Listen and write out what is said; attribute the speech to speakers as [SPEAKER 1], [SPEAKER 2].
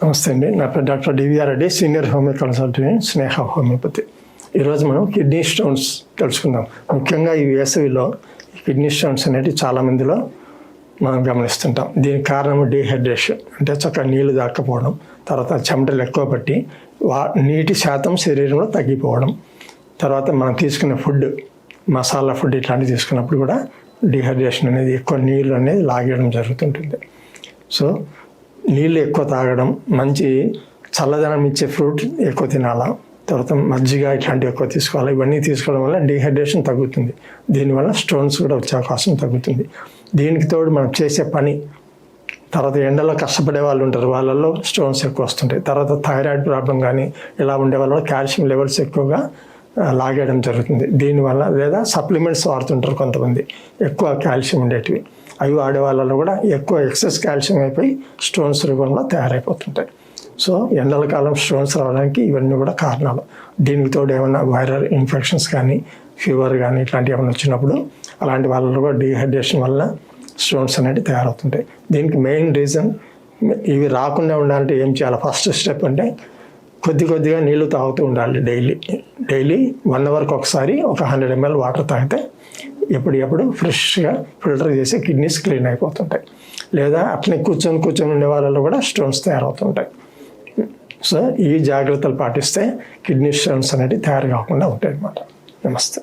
[SPEAKER 1] నమస్తే అండి. నా పేరు doctor DVR Reddy, senior homeo consultant, Sneha homoeopathy. ఈరోజు మనం కిడ్నీ స్టోన్స్ తెలుసుకుందాం. ముఖ్యంగా ఈ వేసవిలో కిడ్నీ స్టోన్స్ అనేవి చాలామందిలో మనం గమనిస్తుంటాం. దీనికి కారణం డీహైడ్రేషన్, అంటే చక్కగా నీళ్లు దాక్కపోవడం, తర్వాత చెమటలు ఎక్కువ పట్టి నీటి శాతం శరీరంలో తగ్గిపోవడం, తర్వాత మనం తీసుకునే ఫుడ్, మసాలా ఫుడ్ ఇట్లాంటివి తీసుకున్నప్పుడు కూడా డీహైడ్రేషన్ అనేది, ఎక్కువ నీళ్ళు అనేది లాగేయడం జరుగుతుంటుంది. సో నీళ్ళు ఎక్కువ తాగడం, మంచి చల్లదనం ఇచ్చే ఫ్రూట్ ఎక్కువ తినాలా, తర్వాత మజ్జిగ ఇట్లాంటివి ఎక్కువ తీసుకోవాలి. ఇవన్నీ తీసుకోవడం వల్ల డీహైడ్రేషన్ తగ్గుతుంది. దీనివల్ల స్టోన్స్ కూడా వచ్చే అవకాశం తగ్గుతుంది. దీనికి తోడు మనం చేసే పని, తర్వాత ఎండలో కష్టపడే వాళ్ళు ఉంటారు, వాళ్ళల్లో స్టోన్స్ ఎక్కువ వస్తుంటాయి. తర్వాత థైరాయిడ్ ప్రాబ్లం కానీ ఇలా ఉండే వాళ్ళలో కాల్షియం లెవెల్స్ ఎక్కువగా లాగేయడం జరుగుతుంది. దీనివల్ల లేదా సప్లిమెంట్స్ వాడుతుంటారు కొంతమంది, ఎక్కువ కాల్షియం ఉండేటివి, అవి వాడే వాళ్ళలో కూడా ఎక్కువ ఎక్సెస్ కాల్షియం అయిపోయి స్టోన్స్ రూపంలో తయారైపోతుంటాయి. సో ఎండల కాలం స్టోన్స్ రావడానికి ఇవన్నీ కూడా కారణాలు. దీనికి తోడు ఏమైనా వైరల్ ఇన్ఫెక్షన్స్ కానీ, ఫీవర్ కానీ ఇట్లాంటివి ఏమైనా వచ్చినప్పుడు అలాంటి వాళ్ళలో కూడా డీహైడ్రేషన్ వల్ల స్టోన్స్ అనేవి తయారవుతుంటాయి. దీనికి మెయిన్ రీజన్, ఇవి రాకుండా ఉండాలంటే ఏం చేయాలి? ఫస్ట్ స్టెప్ అంటే కొద్దిగా నీళ్లు తాగుతూ ఉండాలి. డైలీ 1 అవర్కి ఒకసారి ఒక 100 ml వాటర్ తాగితే ఎప్పుడు ఫ్రెష్గా ఫిల్టర్ చేసి కిడ్నీస్ క్లీన్ అయిపోతుంటాయి. లేదా అట్లనే కూర్చొని ఉండే వాళ్ళలో కూడా స్టోన్స్ తయారవుతుంటాయి. సో ఈ జాగ్రత్తలు పాటిస్తే కిడ్నీ స్టోన్స్ అనేవి తయారు కాకుండా ఉంటాయి అన్నమాట. నమస్తే.